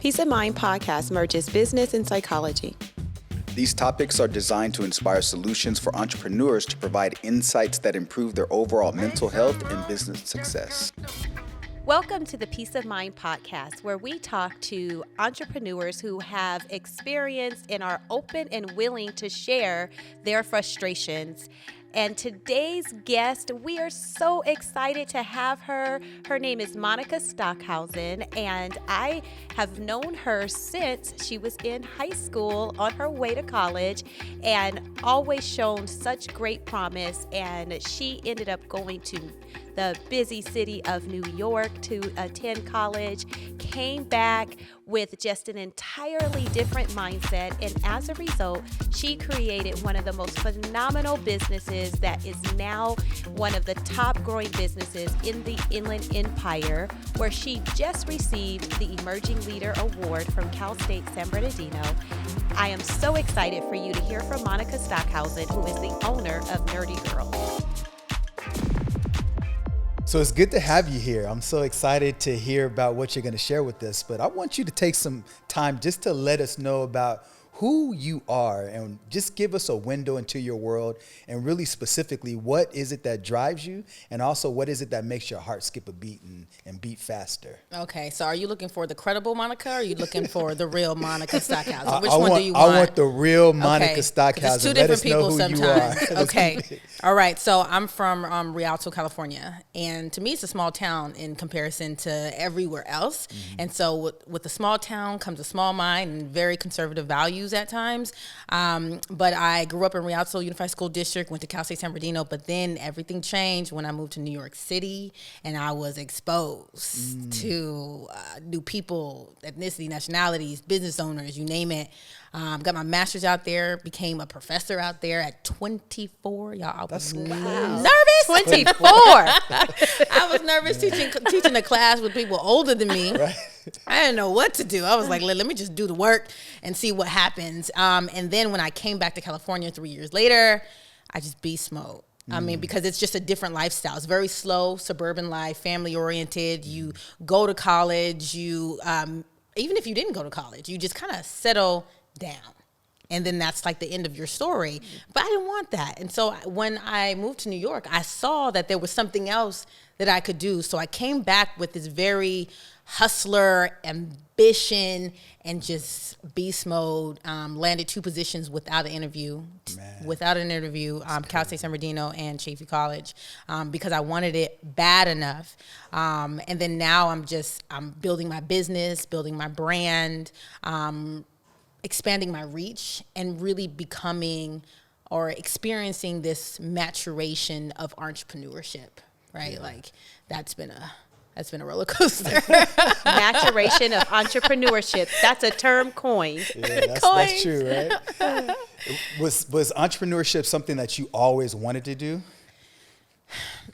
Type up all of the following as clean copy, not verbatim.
Peace of Mind podcast merges business and psychology. These topics are designed to inspire solutions for entrepreneurs to provide insights that improve their overall mental health and business success. Welcome to the Peace of Mind podcast, where we talk to entrepreneurs who have experience and are open and willing to share their frustrations. And today's guest, we are so excited to have her. Her name is Monica Stockhausen, and I have known her since she was in high school on her way to college and always shown such great promise. And she ended up going to the busy city of New York to attend college, came back with just an entirely different mindset. And as a result, she created one of the most phenomenal businesses that is now one of the top growing businesses in the Inland Empire, where she just received the Emerging Leader Award from Cal State San Bernardino. I am so excited for you to hear from Monica Stockhausen, who is the owner of Nerdy Girl. So it's good to have you here. I'm so excited to hear about what you're going to share with us, but I want you to take some time just to let us know about who you are and just give us a window into your world, and really specifically, what is it that drives you, and also what is it that makes your heart skip a beat and beat faster? Okay, so are you looking for the credible Monica, or are you looking for the real Monica Stockhausen? Which one do you want? I want the real Monica Stockhausen. It's two Let different us know people who sometimes. you are. Okay, all right, so I'm from Rialto, California, and to me it's a small town in comparison to everywhere else. And so with a small town comes a small mind and very conservative values at times. But I grew up in Rialto Unified School District, went to Cal State San Bernardino, but then everything changed when I moved to New York City, and I was exposed to new people, ethnicity, nationalities, business owners, you name it. Got my master's out there, became a professor out there at 24. Y'all, I was nervous. 24. I was nervous teaching a class with people older than me. Right. I didn't know what to do. I was like, let me just do the work and see what happens. And then when I came back to California 3 years later, I just beast mode. I mean, because it's just a different lifestyle. It's very slow, suburban life, family oriented. You go to college. You, even if you didn't go to college, you just kind of settle down. And then that's like the end of your story. But I didn't want that. And so when I moved to New York, I saw that there was something else that I could do. So I came back with this very hustler ambition and just beast mode. Landed two positions without an interview. Cal State San Bernardino and Chaffey College, because I wanted it bad enough. And then now I'm building my business, building my brand, expanding my reach, and really becoming or experiencing this maturation of entrepreneurship, right? Yeah. Like that's been a roller coaster. Maturation of entrepreneurship. That's a term coined. Yeah, that's true, right? Was entrepreneurship something that you always wanted to do?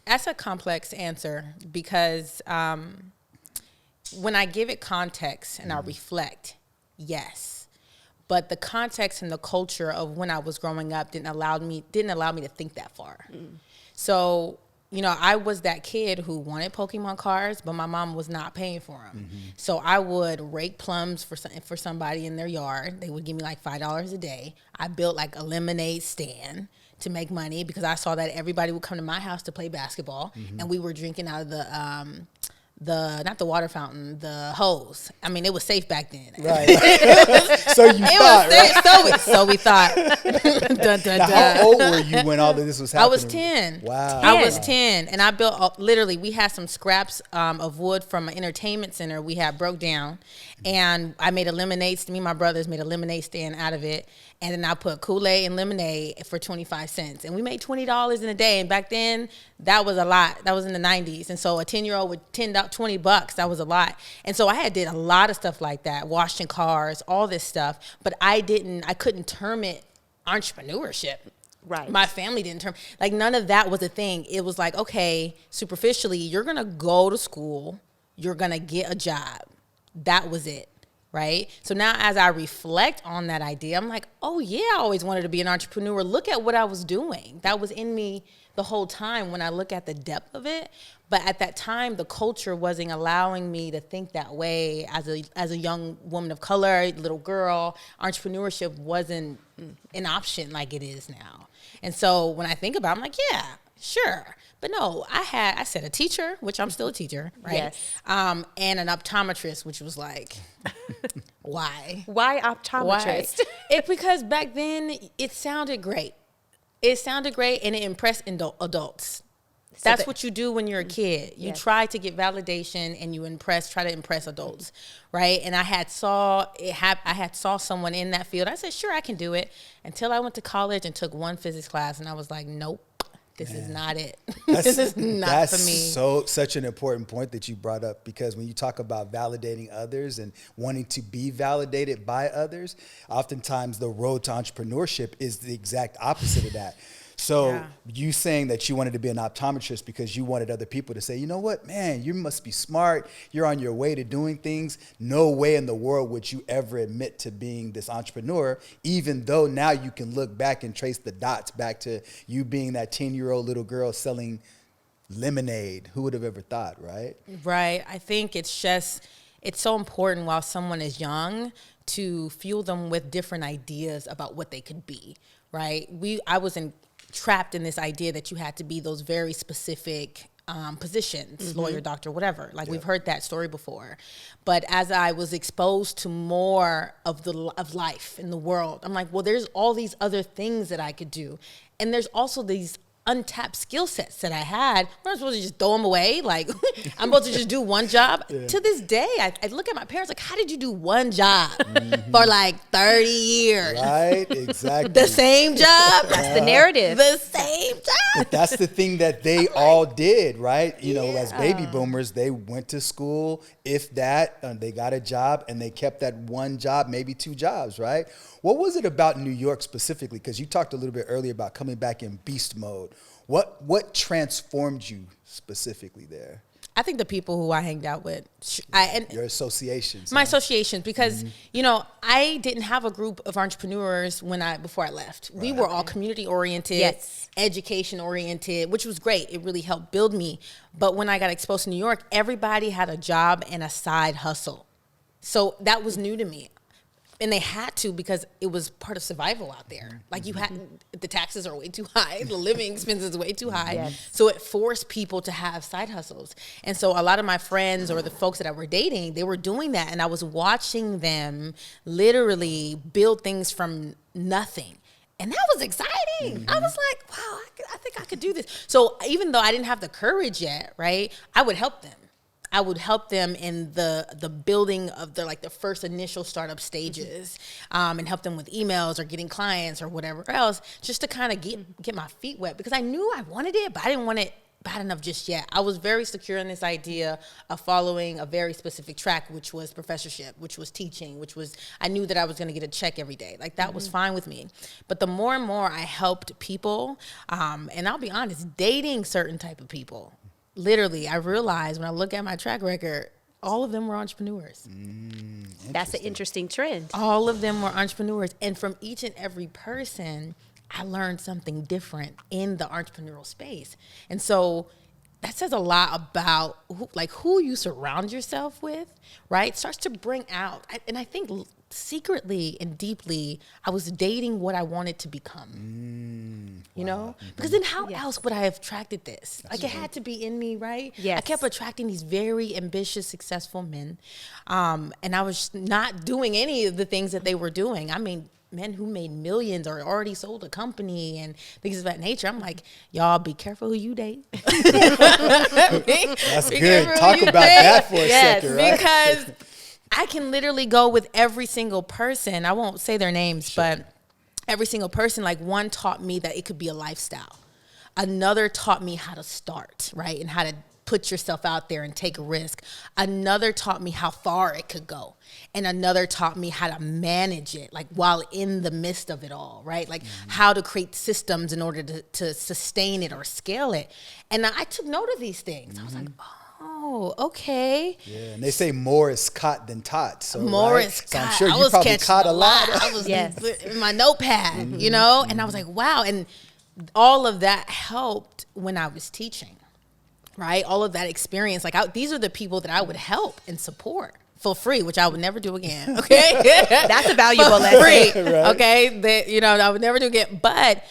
That's a complex answer, because when I give it context and I reflect, yes. But the context and the culture of when I was growing up didn't allow me to think that far. So, I was that kid who wanted Pokemon cards, but my mom was not paying for them. So I would rake plums for somebody in their yard. They would give me like $5 a day. I built like a lemonade stand to make money, because I saw that everybody would come to my house to play basketball, and we were drinking out of not the water fountain, the hose. I mean, it was safe back then. Right. So you thought, right? So we thought. Dun, dun, now, dun. how old were you when all of this was happening? I was 10. Wow. I was 10, and I built, literally, we had some scraps of wood from an entertainment center we had broke down, and I made me and my brothers made a lemonade stand out of it, and then I put Kool-Aid and lemonade for 25 cents, and we made $20 in a day, and back then, that was a lot. That was in the 90s, and so a 10-year-old with $20, that was a lot. And so I did a lot of stuff like that, washing cars, all this stuff, but I couldn't term it entrepreneurship. Right. My family didn't term, like none of that was a thing. It was like, okay, superficially, you're going to go to school, you're going to get a job. That was it. right? So now as I reflect on that idea, I'm like, oh yeah, I always wanted to be an entrepreneur. Look at what I was doing. That was in me the whole time when I look at the depth of it. But at that time, the culture wasn't allowing me to think that way as a young woman of color, little girl. Entrepreneurship wasn't an option like it is now. And so when I think about it, I'm like, yeah, sure. But no, I said a teacher, which I'm still a teacher, right? Yes. And an optometrist, which was like, why? Why optometrist? Because back then it sounded great. It sounded great and it impressed adults. That's what you do when you're a kid. You try to get validation and you try to impress adults, right? And I had saw someone in that field. I said, sure, I can do it. Until I went to college and took one physics class, and I was like, nope. This is not it. This is not for me. That's such an important point that you brought up, because when you talk about validating others and wanting to be validated by others, oftentimes the road to entrepreneurship is the exact opposite of that. So you saying that you wanted to be an optometrist because you wanted other people to say, you know what, man, you must be smart. You're on your way to doing things. No way in the world would you ever admit to being this entrepreneur, even though now you can look back and trace the dots back to you being that 10-year-old little girl selling lemonade. Who would have ever thought, right? Right. I think it's so important while someone is young to fuel them with different ideas about what they could be, right? I was trapped in this idea that you had to be those very specific positions, lawyer, doctor, whatever. Like we've heard that story before. But as I was exposed to more of life in the world, I'm like, well, there's all these other things that I could do. And there's also these untapped skill sets that I had. I'm not supposed to just throw them away. Like I'm supposed to just do one job. To this day, I look at my parents like, how did you do one job for like 30 years? Right, exactly. The same job. That's the narrative. The same job. But that's the thing that they all did, right? You know, as baby boomers, they went to school, if that, they got a job, and they kept that one job, maybe two jobs, right? What was it about New York specifically? Because you talked a little bit earlier about coming back in beast mode. What transformed you specifically there? I think the people who I hanged out with. Your associations. My associations, because, you know, I didn't have a group of entrepreneurs before I left. Right. We were all community-oriented, education-oriented, which was great. It really helped build me. But when I got exposed to New York, everybody had a job and a side hustle. So that was new to me. And they had to, because it was part of survival out there. Like the taxes are way too high. The living expenses are way too high. Yes. So it forced people to have side hustles. And so a lot of my friends or the folks that I were dating, they were doing that. And I was watching them literally build things from nothing. And that was exciting. I was like, wow, I think I could do this. So even though I didn't have the courage yet, right, I would help them. I would help them in the building of the first initial startup stages, and help them with emails or getting clients or whatever else, just to kind of get my feet wet, because I knew I wanted it, but I didn't want it bad enough just yet. I was very secure in this idea of following a very specific track, which was professorship, which was teaching, I knew that I was going to get a check every day. Like that was fine with me. But the more and more I helped people, and I'll be honest, dating certain type of people, literally, I realized when I look at my track record, all of them were entrepreneurs. That's an interesting trend. All of them were entrepreneurs. And from each and every person, I learned something different in the entrepreneurial space. And so that says a lot about who you surround yourself with, right? Starts to bring out. And I think secretly and deeply, I was dating what I wanted to become. You know? Because then how else would I have attracted this? It had to be in me, right? Yes. I kept attracting these very ambitious, successful men. And I was not doing any of the things that they were doing. I mean, men who made millions or already sold a company and things of that nature. I'm like, y'all be careful who you date. That's good. Talk about that for a second, right? Because I can literally go with every single person. I won't say their names, but every single person, one taught me that it could be a lifestyle. Another taught me how to start, right? And how to put yourself out there and take a risk. Another taught me how far it could go. And another taught me how to manage it, while in the midst of it all, right? How to create systems in order to sustain it or scale it. And I took note of these things. I was like, oh, Oh, okay. Yeah, and they say more is caught than taught. So More right? is So caught. I'm sure I you was probably catching caught a lot. I was Yes. in my notepad, you know, and I was like, wow. And all of that helped when I was teaching, right? All of that experience, like these are the people that I would help and support for free, which I would never do again. Okay, That's a valuable lesson. free. Okay, that I would never do again. But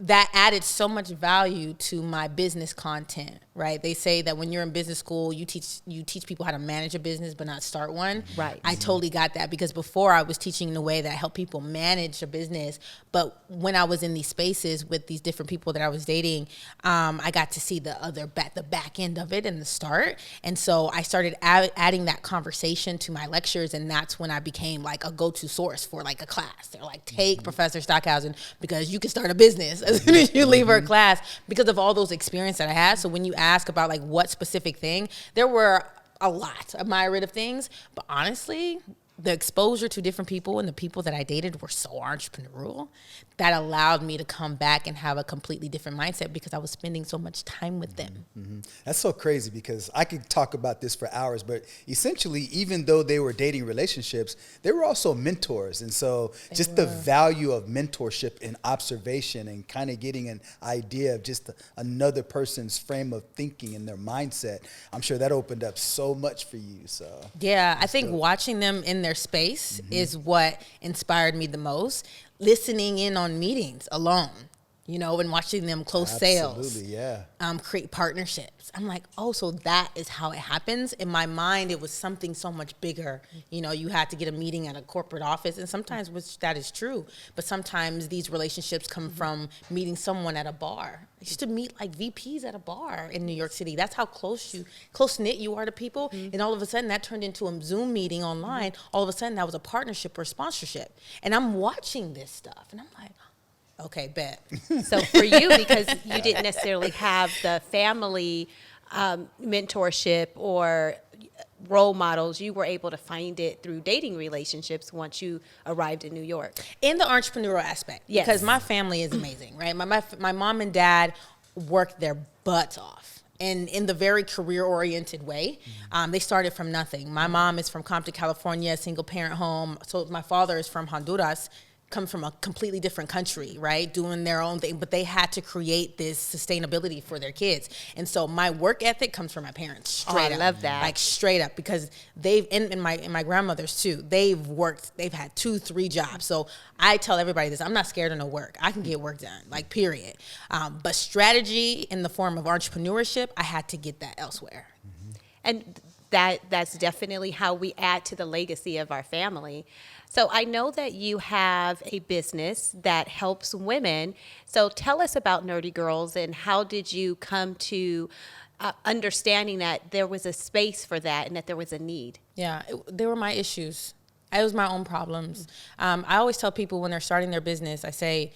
that added so much value to my business content, right? They say that when you're in business school, you teach people how to manage a business, but not start one. Right. I totally got that, because before I was teaching in a way that helped people manage a business, but when I was in these spaces with these different people that I was dating, I got to see the back end of it and the start, and so I started adding that conversation to my lectures, and that's when I became like a go-to source for like a class. They're like, take Professor Stockhausen because you can start a business as soon as you leave her class, because of all those experiences that I had. So when you ask about like what specific thing, there were a lot of myriad of things, but honestly, the exposure to different people and the people that I dated were so entrepreneurial that allowed me to come back and have a completely different mindset, because I was spending so much time with them. Mm-hmm. That's so crazy, because I could talk about this for hours, but essentially, even though they were dating relationships, they were also mentors. And so just the value of mentorship and observation and kind of getting an idea of just another person's frame of thinking and their mindset, I'm sure that opened up so much for you. So yeah, I think watching them in their space is what inspired me the most. Listening in on meetings alone, and watching them close sales. Absolutely, yeah. Create partnerships. I'm like, oh, so that is how it happens. In my mind, it was something so much bigger. You had to get a meeting at a corporate office, and sometimes that is true, but sometimes these relationships come from meeting someone at a bar. I used to meet like VPs at a bar in New York City. That's how close-knit you are to people. And all of a sudden that turned into a Zoom meeting online. All of a sudden that was a partnership or sponsorship. And I'm watching this stuff and I'm like, okay, bet. So for you, because you didn't necessarily have the family mentorship or role models, you were able to find it through dating relationships once you arrived in New York. In the entrepreneurial aspect, Yes. because my family is amazing, right? My mom and dad worked their butts off, and in the very career-oriented way. They started from nothing. My mom is from Compton, California, single parent home. So my father is from Honduras, come from a completely different country, right? Doing their own thing, but they had to create this sustainability for their kids. And so my work ethic comes from my parents, straight up. I love that. Like straight up, because they've, and my grandmothers too, they've had 2-3 jobs. So I tell everybody this, I'm not scared of no work. I can get work done, like period. But strategy in the form of entrepreneurship, I had to get that elsewhere. And that's definitely how we add to the legacy of our family. So I know that you have a business that helps women. So tell us about Nerdy Girls, and how did you come to understanding that there was a space for that and that there was a need? Yeah, they were my issues. It was my own problems. I always tell people when they're starting their business, I say,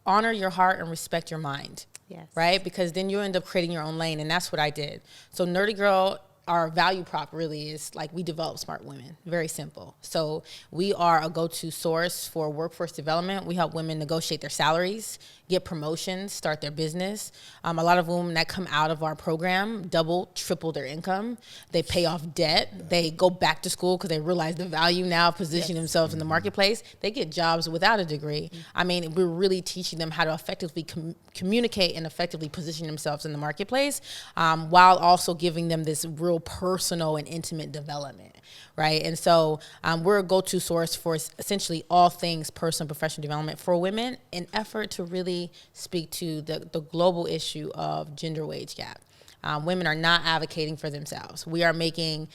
honor your heart and respect your mind. Yes. Right? Because then you end up creating your own lane, and that's what I did. So Nerdy Girl, our value prop really is like, we develop smart women. Very simple. So we are a go-to source for workforce development. We help women negotiate their salaries, get promotions, start their business. A lot of women that come out of our program double, triple their income. They pay off debt. They go back to school because they realize the value now of positioning themselves in the marketplace. They get jobs without a degree. I mean, we're really teaching them how to effectively communicate and effectively position themselves in the marketplace, while also giving them this real personal and intimate development, right? And so we're a go-to source for essentially all things personal and professional development for women, in effort to really speak to the global issue of gender wage gap. Women are not advocating for themselves. We are making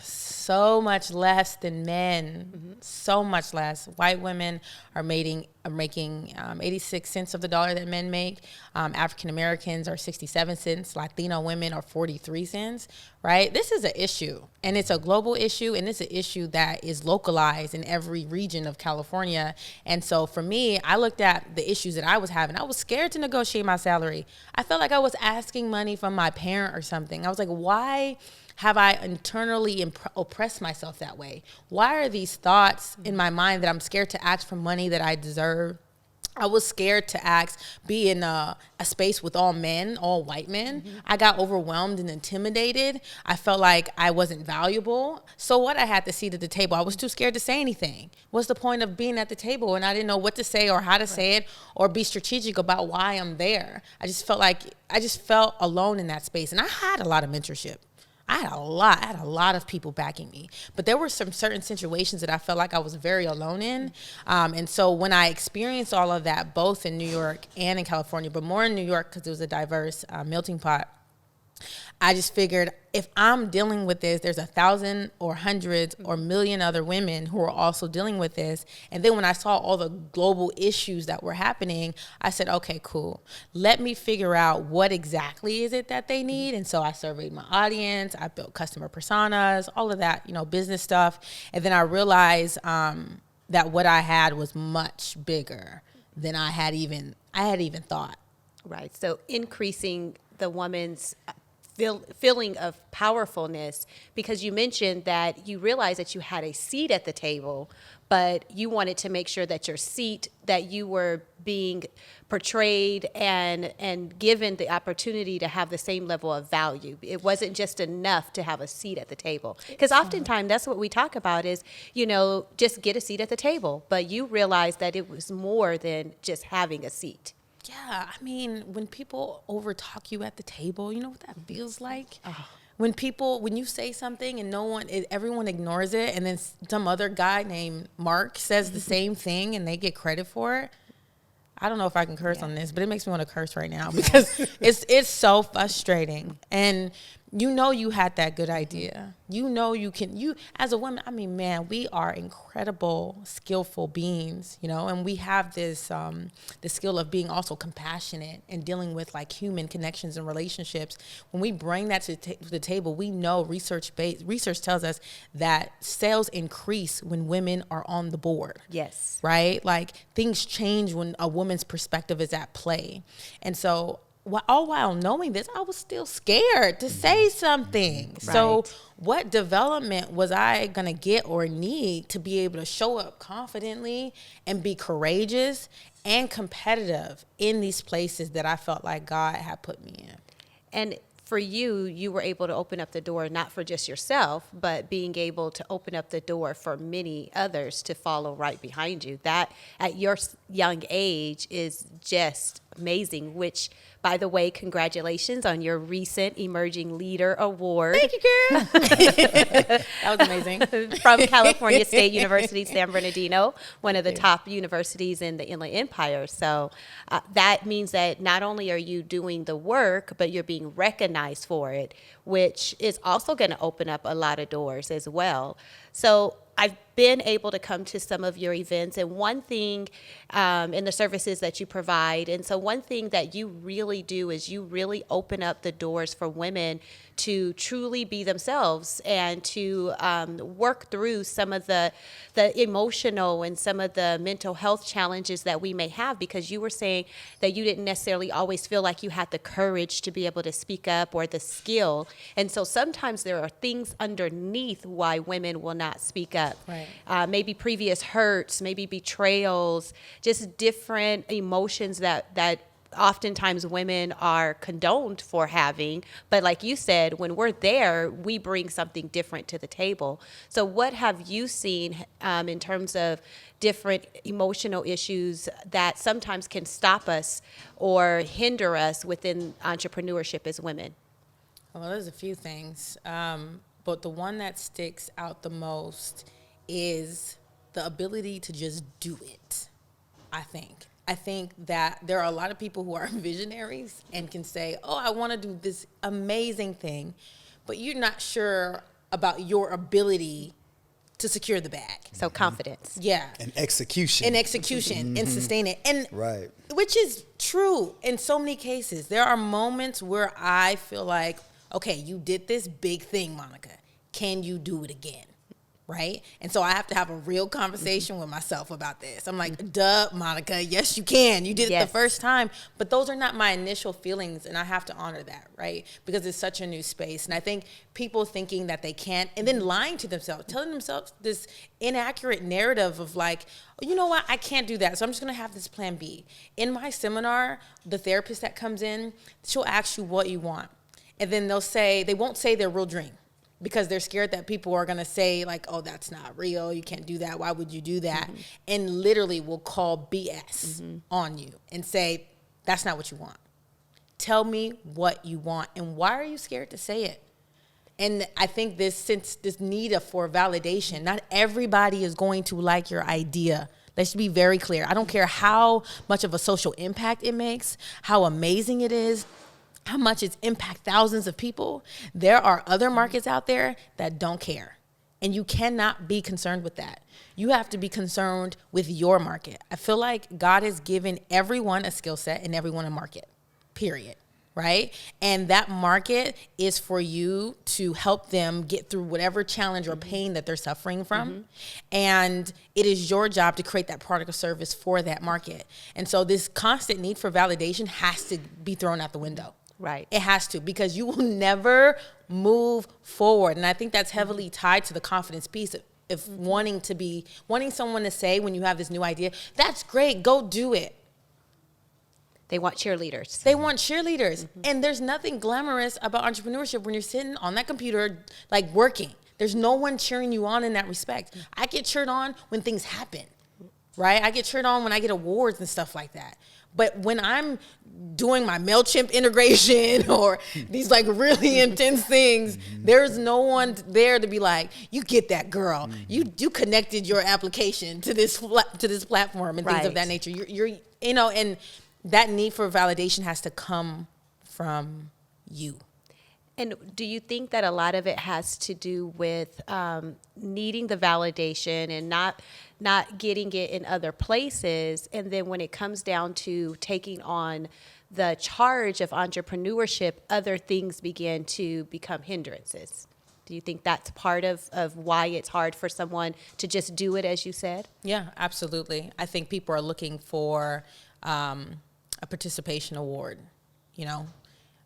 so much less than men, so much less. White women are making 86 cents of the dollar that men make. African Americans are 67 cents. Latino women are 43 cents, right? This is an issue, and it's a global issue, and it's an issue that is localized in every region of California. And so for me, I looked at the issues that I was having. I was scared to negotiate my salary. I felt like I was asking money from my parent or something. I was like, why have I internally oppressed myself that way? Why are these thoughts in my mind that I'm scared to ask for money that I deserve? I was scared to be in a space with all men, all white men. I got overwhelmed and intimidated. I felt like I wasn't valuable. So what? I had the seat at the table. I was too scared to say anything. What's the point of being at the table? And I didn't know what to say or how to say it or be strategic about why I'm there. I just felt alone in that space. And I had a lot of mentorship. I had a lot of people backing me, but there were some certain situations that I felt like I was very alone in. And so when I experienced all of that, both in New York and in California, but more in New York because it was a diverse melting pot, I just figured if I'm dealing with this, there's 1,000 or hundreds or million other women who are also dealing with this. And then when I saw all the global issues that were happening, I said, okay, cool. Let me figure out what exactly is it that they need. And so I surveyed my audience. I built customer personas, all of that, business stuff. And then I realized that what I had was much bigger than I had even thought. Right. So increasing the woman's feeling of powerfulness, because you mentioned that you realized that you had a seat at the table, but you wanted to make sure that your seat, that you were being portrayed and given the opportunity to have the same level of value. It wasn't just enough to have a seat at the table. Because oftentimes that's what we talk about is, just get a seat at the table. But you realized that it was more than just having a seat. Yeah, I mean, when people overtalk you at the table, you know what that feels like? When you say something and everyone ignores it, and then some other guy named Mark says the same thing and they get credit for it. I don't know if I can curse on this, but it makes me want to curse right now because it's so frustrating. And you had that good idea. You as a woman, I mean, man, we are incredible, skillful beings, and we have this, the skill of being also compassionate and dealing with like human connections and relationships. When we bring that to the table, we know research tells us that sales increase when women are on the board. Yes. Right? Like things change when a woman's perspective is at play. And so all while knowing this, I was still scared to say something. Right. So what development was I going to get or need to be able to show up confidently and be courageous and competitive in these places that I felt like God had put me in? And for you were able to open up the door, not for just yourself, but being able to open up the door for many others to follow right behind you. That at your young age is just amazing, which, by the way, congratulations on your recent Emerging Leader Award. Thank you, girl. That was amazing. From California State University, San Bernardino, one of the top universities in the Inland Empire. So that means that not only are you doing the work, but you're being recognized for it, which is also going to open up a lot of doors as well. So I've been able to come to some of your events, and one thing in the services that you provide, and so one thing that you really do is you really open up the doors for women to truly be themselves and to work through some of the emotional and some of the mental health challenges that we may have, because you were saying that you didn't necessarily always feel like you had the courage to be able to speak up or the skill. And so sometimes there are things underneath why women will not speak up. Right. Maybe previous hurts, maybe betrayals, just different emotions that oftentimes women are condoned for having. But like you said, when we're there, we bring something different to the table. So what have you seen in terms of different emotional issues that sometimes can stop us or hinder us within entrepreneurship as women? Well, there's a few things. But the one that sticks out the most is the ability to just do it, I think. I think that there are a lot of people who are visionaries and can say, oh, I want to do this amazing thing, but you're not sure about your ability to secure the bag. So confidence. Yeah. And execution. And sustain it. And right. Which is true in so many cases. There are moments where I feel like, okay, you did this big thing, Monica. Can you do it again? right? And so I have to have a real conversation with myself about this. I'm like, duh, Monica, yes, you can. You did it the first time. But those are not my initial feelings, and I have to honor that, right? Because it's such a new space. And I think people thinking that they can't, and then lying to themselves, telling themselves this inaccurate narrative of like, oh, you know what, I can't do that, so I'm just going to have this plan B. In my seminar, the therapist that comes in, she'll ask you what you want. And then they won't say their real dream, because they're scared that people are going to say like, oh, that's not real. You can't do that. Why would you do that? And literally will call BS on you and say, that's not what you want. Tell me what you want. And why are you scared to say it? And I think this need for validation, not everybody is going to like your idea. Let's be very clear. I don't care how much of a social impact it makes, how amazing it is, how much it's impact thousands of people. There are other markets out there that don't care. And you cannot be concerned with that. You have to be concerned with your market. I feel like God has given everyone a skill set and everyone a market, period. Right? And that market is for you to help them get through whatever challenge or pain that they're suffering from. And it is your job to create that product or service for that market. And so this constant need for validation has to be thrown out the window. Right. It has to, because you will never move forward. And I think that's heavily tied to the confidence piece of wanting someone to say when you have this new idea, that's great, go do it. They want cheerleaders. They want cheerleaders. And there's nothing glamorous about entrepreneurship when you're sitting on that computer, like working. There's no one cheering you on in that respect. I get cheered on when things happen, right? I get cheered on when I get awards and stuff like that. But when I'm doing my MailChimp integration or these like really intense things, there's no one there to be like, you get that, girl. You connected your application to this platform and things of that nature. You're and that need for validation has to come from you. And do you think that a lot of it has to do with needing the validation and not getting it in other places? And then when it comes down to taking on the charge of entrepreneurship, other things begin to become hindrances. Do you think that's part of why it's hard for someone to just do it, as you said? Yeah, absolutely. I think people are looking for a participation award,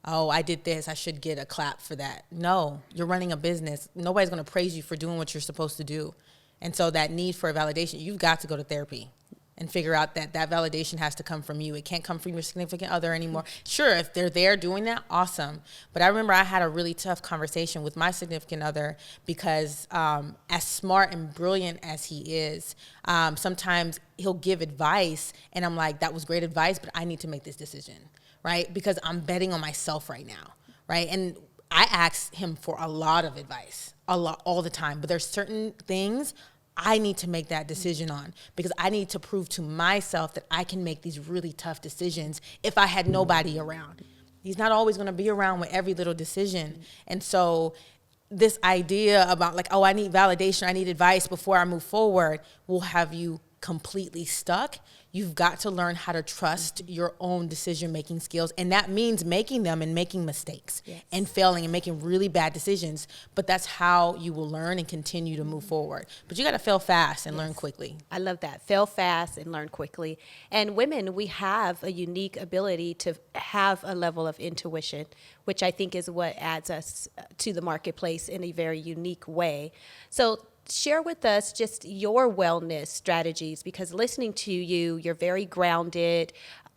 Oh, I did this, I should get a clap for that. No, you're running a business. Nobody's going to praise you for doing what you're supposed to do. And so that need for a validation, you've got to go to therapy and figure out that validation has to come from you. It can't come from your significant other anymore. Sure, if they're there doing that, awesome. But I remember I had a really tough conversation with my significant other because as smart and brilliant as he is, sometimes he'll give advice and I'm like, that was great advice, but I need to make this decision, right? Because I'm betting on myself right now, right? And I ask him for a lot of advice, all the time. But there's certain things I need to make that decision on because I need to prove to myself that I can make these really tough decisions if I had nobody around. He's not always going to be around with every little decision. And so this idea about like, oh, I need validation, I need advice before I move forward will have you completely stuck. You've got to learn how to trust your own decision-making skills. And that means making them and making mistakes and failing and making really bad decisions. But that's how you will learn and continue to move forward. But you got to fail fast and learn quickly. I love that. Fail fast and learn quickly. And women, we have a unique ability to have a level of intuition, which I think is what adds us to the marketplace in a very unique way. So share with us just your wellness strategies, because listening to you, you're very grounded.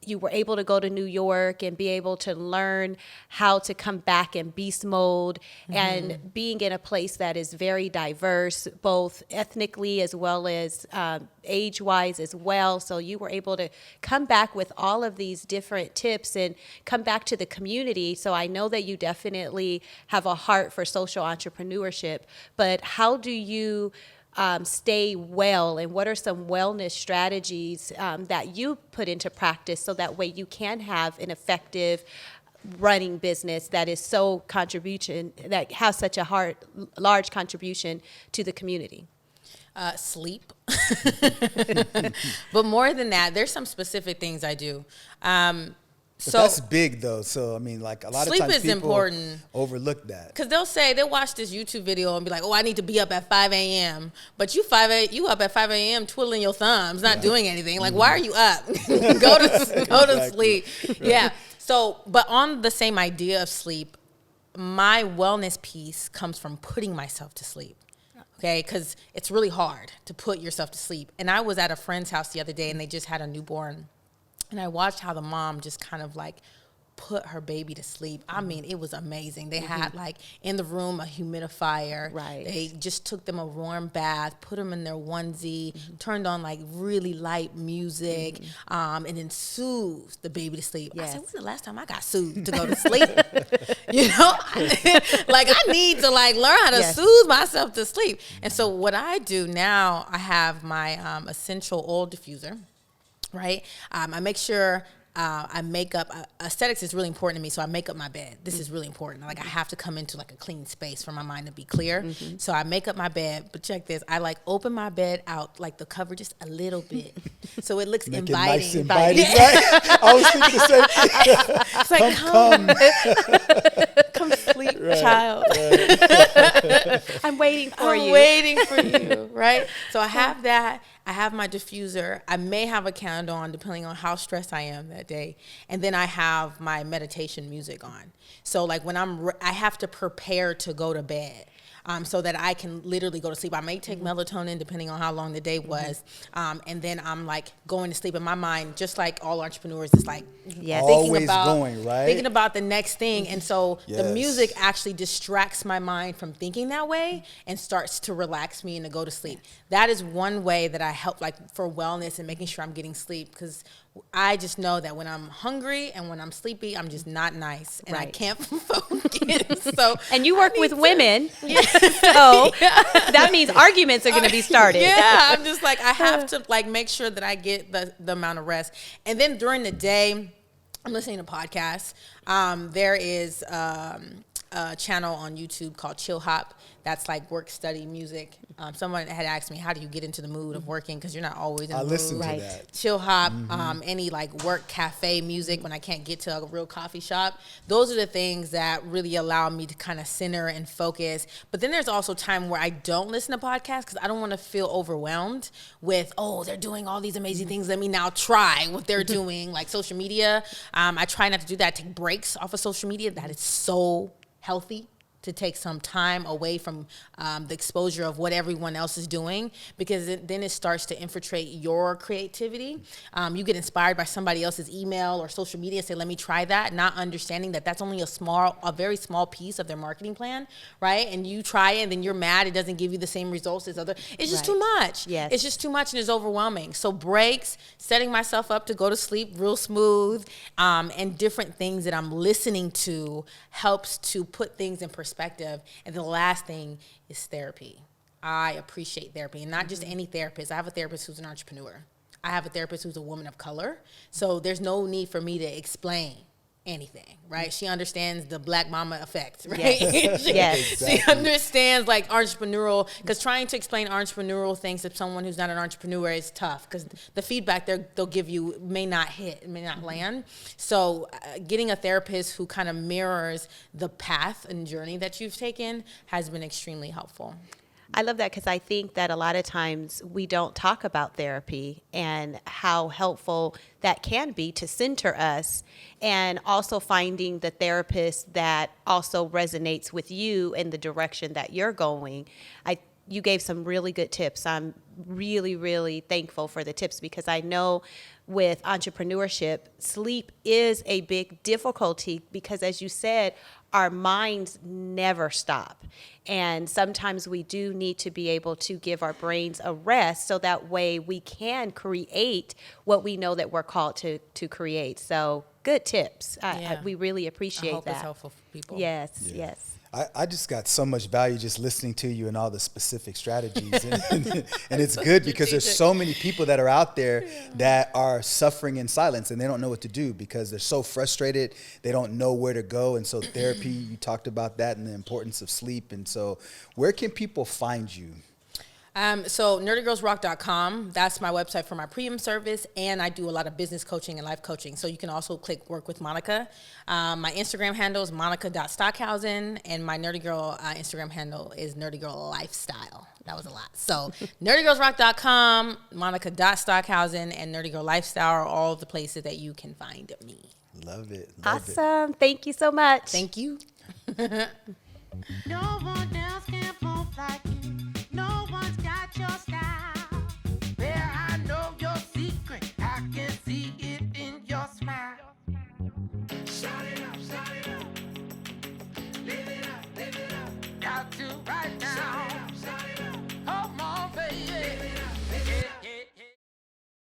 You were able to go to New York and be able to learn how to come back in beast mode and being in a place that is very diverse, both ethnically as well as age-wise as well. So you were able to come back with all of these different tips and come back to the community. So I know that you definitely have a heart for social entrepreneurship, but how do you stay well, and what are some wellness strategies that you put into practice so that way you can have an effective running business that is that has such a large contribution to the community? Sleep. But more than that, there's some specific things I do. So that's big though. So I mean, like a lot of sleep times is people important. overlook that. Because they'll watch this YouTube video and be like, oh, I need to be up at 5 a.m. But you up at 5 a.m. twiddling your thumbs, not doing anything. Like, why are you up? go to sleep. Yeah. So, but on the same idea of sleep, my wellness piece comes from putting myself to sleep. Okay, because it's really hard to put yourself to sleep. And I was at a friend's house the other day, and they just had a newborn. And I watched how the mom just kind of like put her baby to sleep. I mean, it was amazing. They had like in the room a humidifier. Right. They just took them a warm bath, put them in their onesie, turned on like really light music, and then soothed the baby to sleep. I said, when's the last time I got soothed to go to sleep? You know, like I need to like learn how to soothe myself to sleep. And so what I do now, I have my essential oil diffuser, right? I make sure I make up, aesthetics is really important to me, so I make up my bed. This is really important. Like I have to come into like a clean space for my mind to be clear. So I make up my bed, but check this. I like open my bed out, like the cover just a little bit. So it looks Make inviting. it nice, inviting, right? I was thinking the same thing. It's like, come sleep, child. I'm waiting for you. I'm waiting for you, right? So I have that. I have my diffuser. I may have a candle on depending on how stressed I am that day. And then I have my meditation music on. So like when I have to prepare to go to bed. So that I can literally go to sleep. I may take melatonin depending on how long the day was. And then I'm like going to sleep in my mind, just like all entrepreneurs, is like always going, right? Thinking about the next thing. And so the music actually distracts my mind from thinking that way and starts to relax me and to go to sleep. That is one way that I help like for wellness and making sure I'm getting sleep, because I just know that when I'm hungry and when I'm sleepy, I'm just not nice and I can't focus. So and you work with women, so that means arguments are going to be started. Yeah, I'm just like, I have to like make sure that I get the amount of rest. And then during the day, I'm listening to podcasts. There is a channel on YouTube called Chill Hop. That's like work, study, music. Someone had asked me, how do you get into the mood of working? Because you're not always in the mood. I listen to that. Chill Hop, any like work cafe music when I can't get to a real coffee shop. Those are the things that really allow me to kind of center and focus. But then there's also time where I don't listen to podcasts because I don't want to feel overwhelmed with, oh, they're doing all these amazing things. Let me now try what they're doing, like social media. I try not to do that. Take breaks off of social media. That is so healthy, to take some time away from the exposure of what everyone else is doing, because then it starts to infiltrate your creativity. You get inspired by somebody else's email or social media, say, let me try that, not understanding that that's only a very small piece of their marketing plan, right? And you try it and then you're mad it doesn't give you the same results as other. It's just too much. Yes. It's just too much and it's overwhelming. So breaks, setting myself up to go to sleep real smooth, and different things that I'm listening to helps to put things in perspective. And the last thing is therapy. I appreciate therapy, and not just any therapist. I have a therapist who's an entrepreneur. I have a therapist who's a woman of color. So there's no need for me to explain anything, right? She understands the Black mama effect, right? Yes. She understands like entrepreneurial, because trying to explain entrepreneurial things to someone who's not an entrepreneur is tough, because the feedback they'll give you may not hit, may not land. So getting a therapist who kind of mirrors the path and journey that you've taken has been extremely helpful. I love that, because I think that a lot of times we don't talk about therapy and how helpful that can be to center us, and also finding the therapist that also resonates with you in the direction that you're going. You gave some really good tips. I'm really, really thankful for the tips, because I know with entrepreneurship, sleep is a big difficulty, because as you said, our minds never stop. And sometimes we do need to be able to give our brains a rest, so that way we can create what we know that we're called to create. So good tips. We really appreciate I hope that. it's helpful for people. Yes. I just got so much value just listening to you and all the specific strategies. And it's good because there's so many people that are out there that are suffering in silence, and they don't know what to do because they're so frustrated. They don't know where to go. And so therapy, you talked about that and the importance of sleep. And so where can people find you? So nerdygirlsrock.com, that's my website for my premium service, and I do a lot of business coaching and life coaching. So you can also click work with Monica. My Instagram handle is monica.stockhausen, and my Nerdy Girl Instagram handle is Nerdy Girl Lifestyle. That was a lot. So nerdygirlsrock.com, monica.stockhausen, and Nerdy Girl Lifestyle are all the places that you can find me. Love it. Awesome. Thank you so much. Thank you. No one else can float like